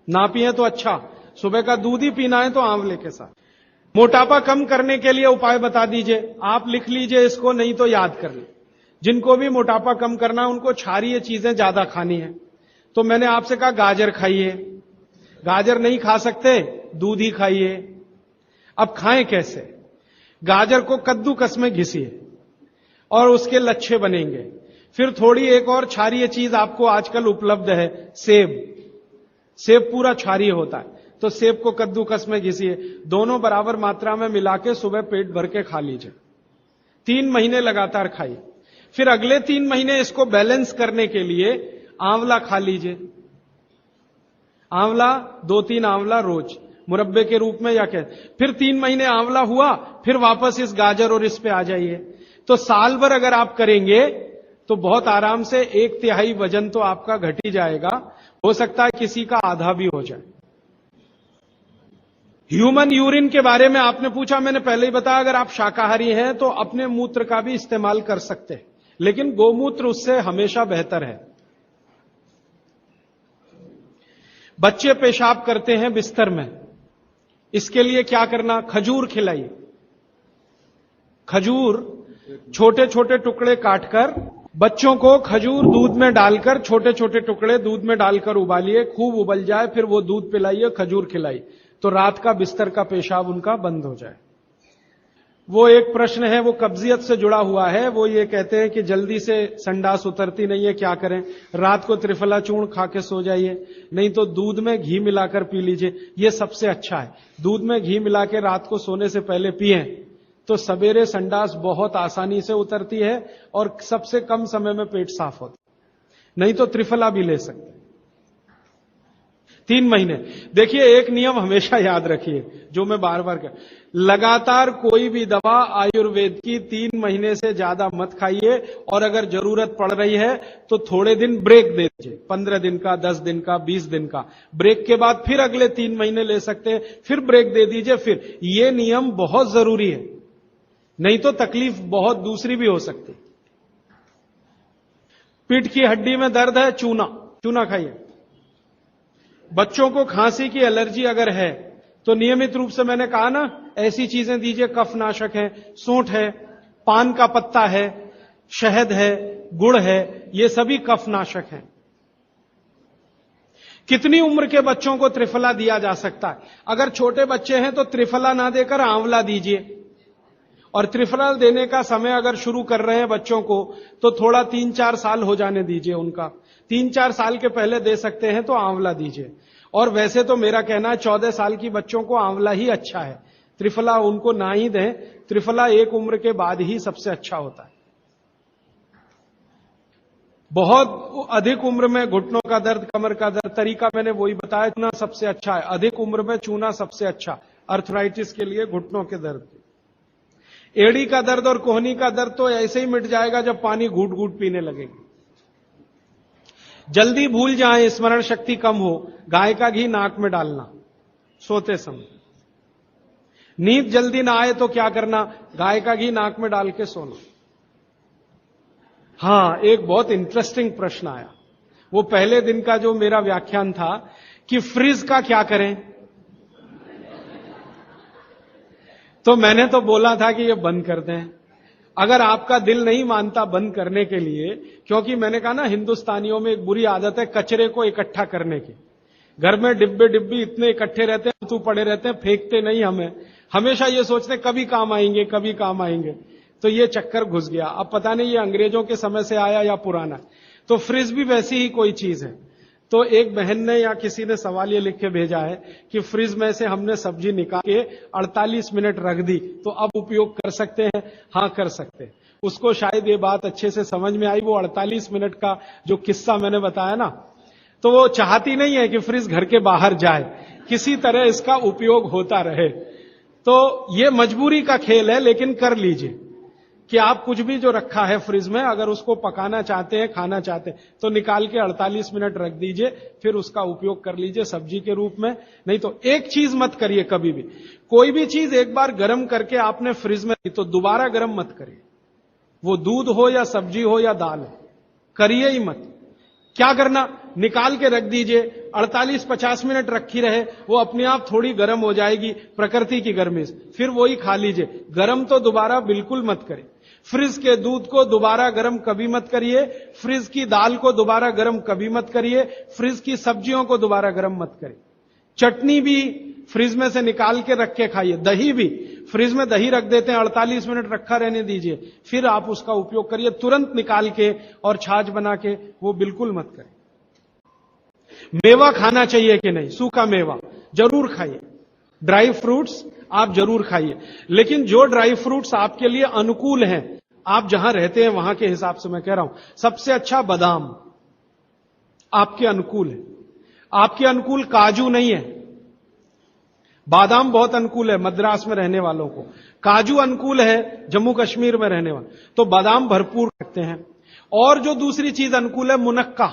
ना पिए तो अच्छा, सुबह का दूध ही पीना है तो आंवले के साथ। मोटापा कम करने के लिए उपाय बता दीजिए, आप लिख लीजिए इसको, नहीं तो याद कर लीजिए। जिनको भी मोटापा कम करना है उनको क्षारीय चीजें ज्यादा खानी है। तो मैंने आपसे कहा गाजर खाइए, गाजर नहीं खा सकते, दूध ही खाइए। अब खाएं कैसे? गाजर को कद्दूकस में घिसिए और उसके लच्छे बनेंगे। फिर थोड़ी एक और क्षारीय चीज आपको आजकल उपलब्ध है, सेब। सेब पूरा क्षारीय होता है, तो सेब को कद्दूकस में घिसिए, दोनों बराबर मात्रा में मिला के सुबह पेट भर के खा लीजिए। 3 महीने लगातार खाइए। फिर अगले 3 महीने इसको बैलेंस करने के लिए आंवला खा लीजिए। आंवला 2-3 आंवला रोज मुरब्बे के रूप में या क्या। फिर 3 महीने आंवला हुआ, फिर वापस इस गाजर और इस पे आ जाइए। तो साल भर अगर आप करेंगे तो बहुत आराम से 1/3 वजन तो आपका घट ही जाएगा, हो सकता है किसी का आधा भी हो जाए। ह्यूमन यूरिन के बारे में आपने पूछा, मैंने पहले ही बताया, अगर आप शाकाहारी हैं तो अपने मूत्र का भी इस्तेमाल कर सकते हैं, लेकिन गोमूत्र उससे हमेशा बेहतर है। बच्चे पेशाब करते हैं बिस्तर में, इसके लिए क्या करना? खजूर खिलाइए। खजूर छोटे छोटे टुकड़े काटकर बच्चों को खजूर दूध में डालकर, छोटे छोटे टुकड़े दूध में डालकर उबालिए, खूब उबल जाए, फिर वो दूध पिलाइए, खजूर खिलाइए, तो रात का बिस्तर का पेशाब उनका बंद हो जाए। वो एक प्रश्न है, वो कब्जियत से जुड़ा हुआ है। वो ये कहते हैं कि जल्दी से संडास उतरती नहीं है, क्या करें? रात को त्रिफला चूर्ण खा के सो जाइए, नहीं तो दूध में घी मिलाकर पी लीजिए, ये सबसे अच्छा है। दूध में घी मिला के रात को सोने से पहले पिए तो सवेरे संडास बहुत आसानी से उतरती है और सबसे कम समय में पेट साफ होता है। नहीं तो त्रिफला भी ले सकते। 3 महीने। देखिए, एक नियम हमेशा याद रखिए, जो मैं बार बार कह, लगातार कोई भी दवा आयुर्वेद की 3 महीने से ज्यादा मत खाइए, और अगर जरूरत पड़ रही है तो थोड़े दिन ब्रेक दे दीजिए, 15 दिन का, 10 दिन का, 20 दिन का। ब्रेक के बाद फिर अगले 3 महीने ले सकते हैं, फिर ब्रेक दे दीजिए। फिर ये नियम बहुत जरूरी है, नहीं तो तकलीफ बहुत दूसरी भी हो सकती। पीठ की हड्डी में दर्द है, चूना खाइए। बच्चों को खांसी की एलर्जी अगर है तो नियमित रूप से, मैंने कहा ना, ऐसी चीजें दीजिए, कफनाशक है, सूंठ है, पान का पत्ता है, शहद है, गुड़ है, ये सभी कफनाशक हैं। कितनी उम्र के बच्चों को त्रिफला दिया जा सकता है? अगर छोटे बच्चे हैं तो त्रिफला ना देकर आंवला दीजिए, और त्रिफला देने का समय अगर शुरू कर रहे हैं बच्चों को तो थोड़ा 3-4 साल हो जाने दीजिए उनका। 3-4 साल के पहले दे सकते हैं तो आंवला दीजिए। और वैसे तो मेरा कहना है 14 साल की बच्चों को आंवला ही अच्छा है, त्रिफला उनको ना ही दें। त्रिफला एक उम्र के बाद ही सबसे अच्छा होता है। बहुत अधिक उम्र में घुटनों का दर्द, कमर का दर्द, तरीका मैंने वही बताया, चूना सबसे अच्छा है। अधिक उम्र में चूना सबसे अच्छा, अर्थराइटिस के लिए, घुटनों के दर्द। एड़ी का दर्द और कोहनी का दर्द तो ऐसे ही मिट जाएगा जब पानी घूट घूट पीने लगेगी। जल्दी भूल जाए, स्मरण शक्ति कम हो, गाय का घी नाक में डालना सोते समय। नींद जल्दी ना आए तो क्या करना? गाय का घी नाक में डाल के सोना। हां, एक बहुत इंटरेस्टिंग प्रश्न आया, वो पहले दिन का जो मेरा व्याख्यान था कि फ्रिज का क्या करें। तो मैंने तो बोला था कि ये बंद कर दें, अगर आपका दिल नहीं मानता बंद करने के लिए, क्योंकि मैंने कहा ना, हिंदुस्तानियों में एक बुरी आदत है कचरे को इकट्ठा करने की। घर में डिब्बे डिब्बी इतने इकट्ठे रहते हैं, तू पड़े रहते हैं, फेंकते नहीं हमें, हमेशा ये सोचते कभी काम आएंगे, कभी काम आएंगे। तो ये चक्कर घुस गया। अब पता नहीं ये अंग्रेजों के समय से आया या पुराना। तो फ्रिज भी वैसी ही कोई चीज है। तो एक बहन ने या किसी ने सवाल ये लिख के भेजा है कि फ्रिज में से हमने सब्जी निकाल के 48 मिनट रख दी तो अब उपयोग कर सकते हैं? हाँ, कर सकते हैं। उसको शायद ये बात अच्छे से समझ में आई। वो 48 मिनट का जो किस्सा मैंने बताया ना, तो वो चाहती नहीं है कि फ्रिज घर के बाहर जाए, किसी तरह इसका उपयोग होता रहे। तो ये मजबूरी का खेल है, लेकिन कर लीजिए कि आप कुछ भी जो रखा है फ्रिज में, अगर उसको पकाना चाहते हैं, खाना चाहते हैं, तो निकाल के 48 मिनट रख दीजिए, फिर उसका उपयोग कर लीजिए सब्जी के रूप में। नहीं तो एक चीज मत करिए कभी भी, कोई भी चीज एक बार गर्म करके आपने फ्रिज में दी तो दोबारा गर्म मत करिए। वो दूध हो या सब्जी हो या दाल हो, करिए ही मत। क्या करना, निकाल के रख दीजिए, 48-50 मिनट रखी रहे, वो अपने आप थोड़ी गर्म हो जाएगी प्रकृति की गर्मी से, फिर वही खा लीजिए। गर्म तो दोबारा बिल्कुल मत करिए। फ्रिज के दूध को दोबारा गर्म कभी मत करिए, फ्रिज की दाल को दोबारा गर्म कभी मत करिए, फ्रिज की सब्जियों को दोबारा गर्म मत करिए। चटनी भी फ्रिज में से निकाल के रख के खाइए। दही भी फ्रिज में दही रख देते हैं, 48 मिनट रखा रहने दीजिए, फिर आप उसका उपयोग करिए। तुरंत निकाल के और छाछ बना के वो बिल्कुल मत करें। मेवा खाना चाहिए कि नहीं? सूखा मेवा जरूर खाइए, ड्राई फ्रूट्स आप जरूर खाइए, लेकिन जो ड्राई फ्रूट्स आपके लिए अनुकूल हैं, आप जहां रहते हैं वहां के हिसाब से मैं कह रहा हूं, सबसे अच्छा बादाम आपके अनुकूल है। आपके अनुकूल काजू नहीं है। बादाम बहुत अनुकूल है मद्रास में रहने वालों को, काजू अनुकूल है जम्मू कश्मीर में रहने वाले, तो बादाम भरपूर रखते हैं। और जो दूसरी चीज अनुकूल है, मुनक्का,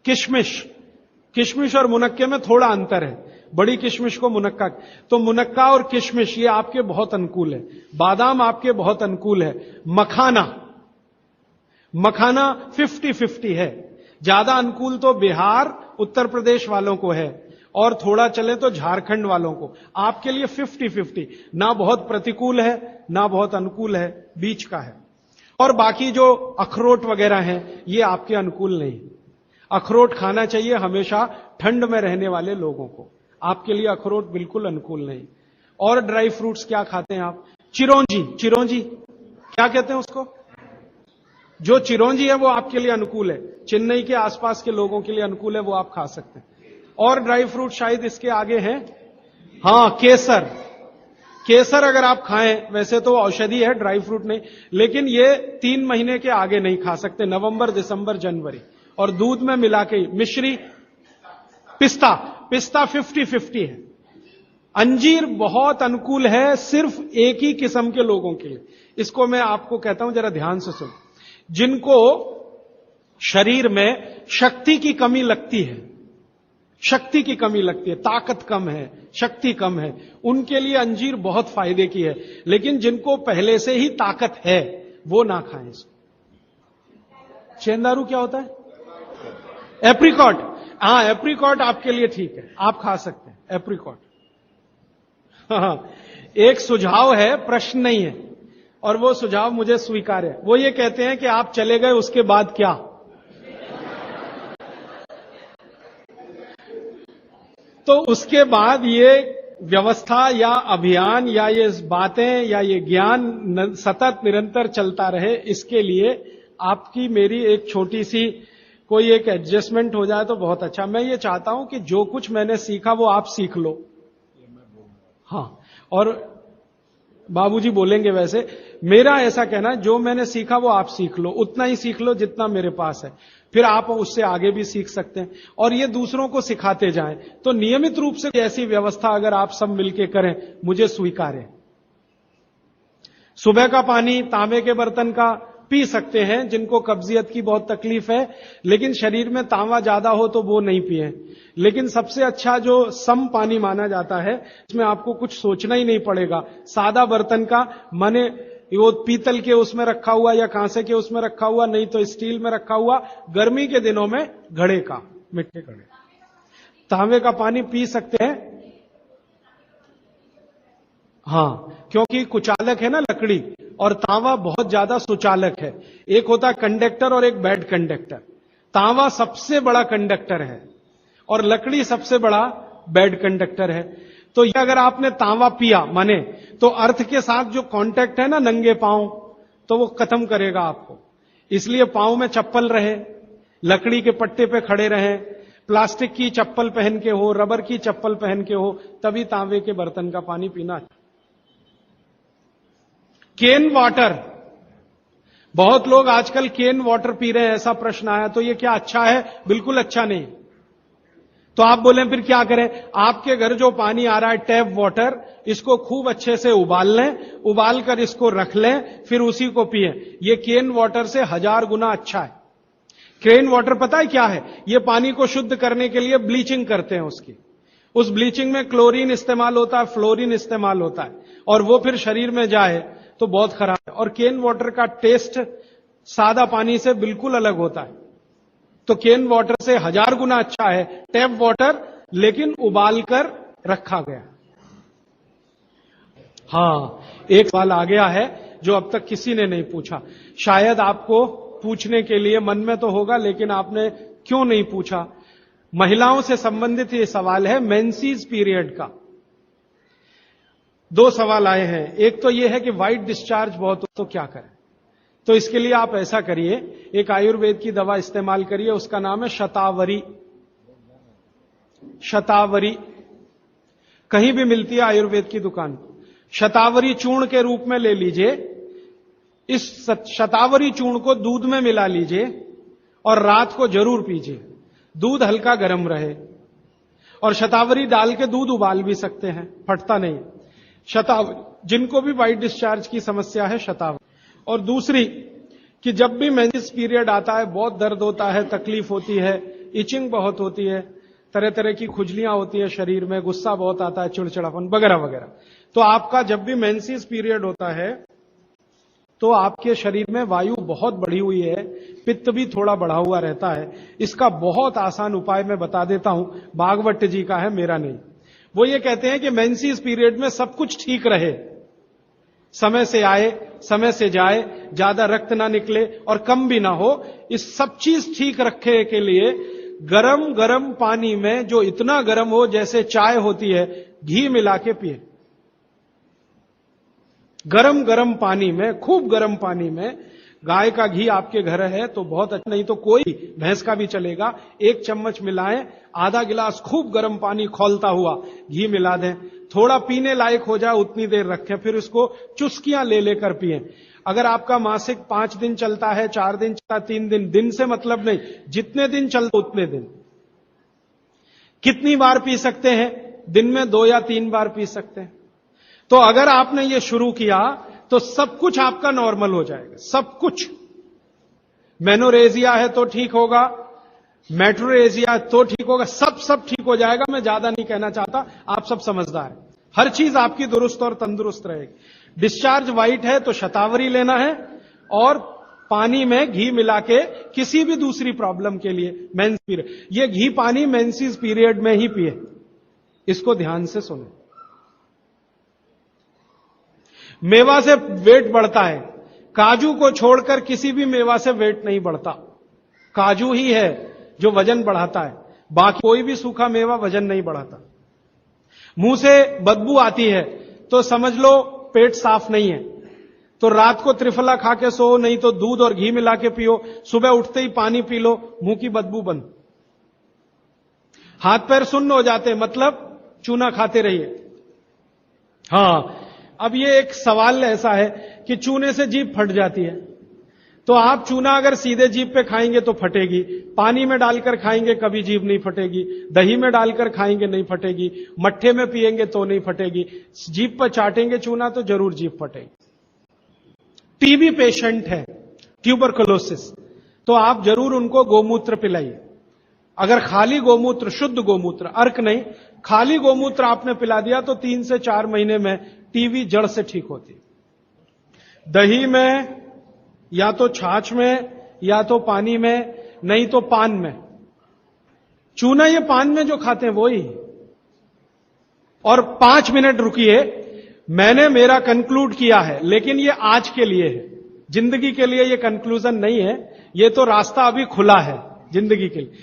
किशमिश। किशमिश और मुनक्के में थोड़ा अंतर है, बड़ी किशमिश को मुनक्का, तो मुनक्का और किशमिश ये आपके बहुत अनुकूल है। बादाम आपके बहुत अनुकूल है। मखाना, मखाना 50-50 है। ज्यादा अनुकूल तो बिहार उत्तर प्रदेश वालों को है, और थोड़ा चले तो झारखंड वालों को। आपके लिए 50-50, ना बहुत प्रतिकूल है ना बहुत अनुकूल है, बीच का है। और बाकी जो अखरोट वगैरह हैं ये आपके अनुकूल नहीं। अखरोट खाना चाहिए हमेशा ठंड में रहने वाले लोगों को, आपके लिए अखरोट बिल्कुल अनुकूल नहीं। और ड्राई फ्रूट्स क्या खाते हैं आप? चिरौंजी, चिरौंजी क्या कहते हैं उसको? जो चिरौंजी है वो आपके लिए अनुकूल है, चेन्नई के आसपास के लोगों के लिए अनुकूल है, वो आप खा सकते हैं। और ड्राई फ्रूट शायद इसके आगे हैं, हां, केसर। केसर अगर आप खाएं, वैसे तो औषधि है, ड्राई फ्रूट नहीं, लेकिन ये 3 महीने के आगे नहीं खा सकते, नवंबर, दिसंबर, जनवरी। और दूध में मिला के। मिश्री, पिस्ता, पिस्ता 50-50 है। अंजीर बहुत अनुकूल है सिर्फ एक ही किस्म के लोगों के लिए। इसको मैं आपको कहता हूं, जरा ध्यान से सुनो। जिनको शरीर में शक्ति की कमी लगती है, शक्ति की कमी लगती है, ताकत कम है, शक्ति कम है, उनके लिए अंजीर बहुत फायदे की है। लेकिन जिनको पहले से ही ताकत है वो ना खाएं इसको। चेंदारू क्या होता है? एप्रिकॉट। हाँ, एप्रिकॉट आपके लिए ठीक है, आप खा सकते हैं एप्रिकॉट। हाँ, एक सुझाव है, प्रश्न नहीं है, और वो सुझाव मुझे स्वीकार है। वो ये कहते हैं कि आप चले गए उसके बाद क्या? तो उसके बाद ये व्यवस्था या अभियान या ये बातें या ये ज्ञान सतत निरंतर चलता रहे, इसके लिए आपकी मेरी एक छोटी सी कोई एक एडजस्टमेंट हो जाए तो बहुत अच्छा। मैं ये चाहता हूं कि जो कुछ मैंने सीखा वो आप सीख लो। हाँ, और बाबूजी बोलेंगे वैसे, मेरा ऐसा कहना है जो मैंने सीखा वो आप सीख लो, उतना ही सीख लो जितना मेरे पास है, फिर आप उससे आगे भी सीख सकते हैं और ये दूसरों को सिखाते जाएं। तो नियमित रूप से ऐसी व्यवस्था अगर आप सब मिलकर करें, मुझे स्वीकार है। सुबह का पानी तांबे के बर्तन का पी सकते हैं जिनको कब्जियत की बहुत तकलीफ है, लेकिन शरीर में तांबा ज्यादा हो तो वो नहीं पिए। लेकिन सबसे अच्छा जो सम पानी माना जाता है, इसमें आपको कुछ सोचना ही नहीं पड़ेगा, सादा बर्तन का, माने वो पीतल के उसमें रखा हुआ या कांसे के उसमें रखा हुआ, नहीं तो स्टील में रखा हुआ, गर्मी के दिनों में घड़े का, मिट्टी घड़े, तांबे का पानी पी सकते हैं। हां, क्योंकि कुचालक है ना लकड़ी, और तांबा बहुत ज्यादा सुचालक है। एक होता कंडक्टर और एक बैड कंडक्टर। तांबा सबसे बड़ा कंडक्टर है और लकड़ी सबसे बड़ा बैड कंडक्टर है। तो ये अगर आपने तांबा पिया माने, तो अर्थ के साथ जो कांटेक्ट है ना नंगे पांव, तो वो खत्म करेगा आपको। इसलिए पांव में चप्पल रहे, लकड़ी के पट्टे पे खड़े रहें, प्लास्टिक की चप्पल पहन के हो, रबर की चप्पल पहन के हो, तभी तांबे के बर्तन का पानी पीना। केन वाटर, बहुत लोग आजकल केन वाटर पी रहे हैं, ऐसा प्रश्न आया, तो ये क्या अच्छा है? बिल्कुल अच्छा नहीं। तो आप बोले फिर क्या करें? आपके घर जो पानी आ रहा है टैप वाटर, इसको खूब अच्छे से उबाल लें, उबाल कर इसको रख लें, फिर उसी को पिएं। ये केन वाटर से 1000 गुना अच्छा है। केन वाटर पता है क्या है? ये पानी को शुद्ध करने के लिए ब्लीचिंग करते हैं उसकी। उस ब्लीचिंग में क्लोरीन इस्तेमाल होता है, फ्लोरीन इस्तेमाल होता है, और वो फिर शरीर में जाए तो बहुत खराब है। और केन वाटर का टेस्ट सादा पानी से बिल्कुल अलग होता है। तो केन वाटर से 1000 गुना अच्छा है टैप वाटर, लेकिन उबाल कर रखा गया। हां, एक सवाल आ गया है जो अब तक किसी ने नहीं पूछा। शायद आपको पूछने के लिए मन में तो होगा, लेकिन आपने क्यों नहीं पूछा? महिलाओं से संबंधित ये सवाल है, मेंसेस पीरियड का। 2 सवाल आए हैं। एक तो यह है कि व्हाइट डिस्चार्ज बहुत हो तो क्या करें? तो इसके लिए आप ऐसा करिए, एक आयुर्वेद की दवा इस्तेमाल करिए, उसका नाम है शतावरी। शतावरी कहीं भी मिलती है आयुर्वेद की दुकान पर। शतावरी चूर्ण के रूप में ले लीजिए। इस शतावरी चूर्ण को दूध में मिला लीजिए और रात को जरूर पीजिए। दूध हल्का गर्म रहे, और शतावरी डाल के दूध उबाल भी सकते हैं, फटता नहीं। शतावरी, जिनको भी व्हाइट डिस्चार्ज की समस्या है, शतावरी। और दूसरी कि जब भी मेंसेस पीरियड आता है बहुत दर्द होता है, तकलीफ होती है, इचिंग बहुत होती है, तरह तरह की खुजलियां होती है शरीर में, गुस्सा बहुत आता है, चिड़चिड़ापन वगैरह वगैरह। तो आपका जब भी मेंसेस पीरियड होता है तो आपके शरीर में वायु बहुत बढ़ी हुई है, पित्त भी थोड़ा बढ़ा हुआ रहता है। इसका बहुत आसान उपाय मैं बता देता हूं, भागवत जी का है, मेरा नहीं। वो ये कहते हैं कि मेंसेस पीरियड में सब कुछ ठीक रहे, समय से आए, समय से जाए, ज्यादा रक्त ना निकले और कम भी ना हो, इस सब चीज ठीक रखे के लिए गरम गरम पानी में, जो इतना गरम हो जैसे चाय होती है, घी मिला के पिए। गरम गरम पानी में, खूब गरम पानी में, गाय का घी आपके घर है तो बहुत अच्छा, नहीं तो कोई भैंस का भी चलेगा, 1 चम्मच मिलाएं, आधा गिलास खूब गर्म पानी खौलता हुआ घी मिला दें, थोड़ा पीने लायक हो जाए उतनी देर रखें, फिर उसको चुस्कियां ले लेकर पिएं। अगर आपका मासिक 5 दिन चलता है, 4 दिन चलता है, 3 दिन, दिन से मतलब नहीं, जितने दिन चलता उतने दिन। कितनी बार पी सकते हैं? दिन में 2 या 3 बार पी सकते हैं। तो अगर आपने ये शुरू किया तो सब कुछ आपका नॉर्मल हो जाएगा, सब कुछ। मेनोरेजिया है तो ठीक होगा, मेट्रोरेजिया तो ठीक होगा, सब ठीक हो जाएगा। मैं ज्यादा नहीं कहना चाहता, आप सब समझदार हैं। हर चीज आपकी दुरुस्त और तंदुरुस्त रहेगी। डिस्चार्ज व्हाइट है तो शतावरी लेना है, और पानी में घी मिला के, किसी भी दूसरी प्रॉब्लम के लिए, मेंस पीरियड, ये घी पानी मेंसेस पीरियड में ही पिए। इसको ध्यान से सुनो। मेवा से वेट बढ़ता है, काजू को छोड़कर किसी भी मेवा से वेट नहीं बढ़ता। काजू ही है जो वजन बढ़ाता है, बाकी कोई भी सूखा मेवा वजन नहीं बढ़ाता। मुंह से बदबू आती है तो समझ लो पेट साफ नहीं है, तो रात को त्रिफला खा के सो, नहीं तो दूध और घी मिला के पियो, सुबह उठते ही पानी पी लो, मुंह की बदबू बंद। हाथ पैर सुन्न हो जाते, मतलब चूना खाते रहिए। हां, अब ये एक सवाल ऐसा है कि चूने से जीभ फट जाती है, तो आप चूना अगर सीधे जीभ पे खाएंगे तो फटेगी, पानी में डालकर खाएंगे कभी जीभ नहीं फटेगी, दही में डालकर खाएंगे नहीं फटेगी, मट्ठे में पिएंगे तो नहीं फटेगी, जीभ पर चाटेंगे चूना तो जरूर जीभ फटेगी। टीबी पेशेंट है, ट्यूबरकुलोसिस, तो आप जरूर उनको गोमूत्र पिलाइए। अगर खाली गोमूत्र, शुद्ध गोमूत्र, अर्क नहीं, खाली गोमूत्र आपने पिला दिया तो 3 से 4 महीने में टीबी जड़ से ठीक होती है। दही में, या तो छाछ में, या तो पानी में, नहीं तो पान में। चूना ये पान में जो खाते हैं वो ही। और 5 मिनट रुकिए, मैंने मेरा कंक्लूड किया है, लेकिन ये आज के लिए है, जिंदगी के लिए ये कंक्लूजन नहीं है, ये तो रास्ता अभी खुला है जिंदगी के लिए।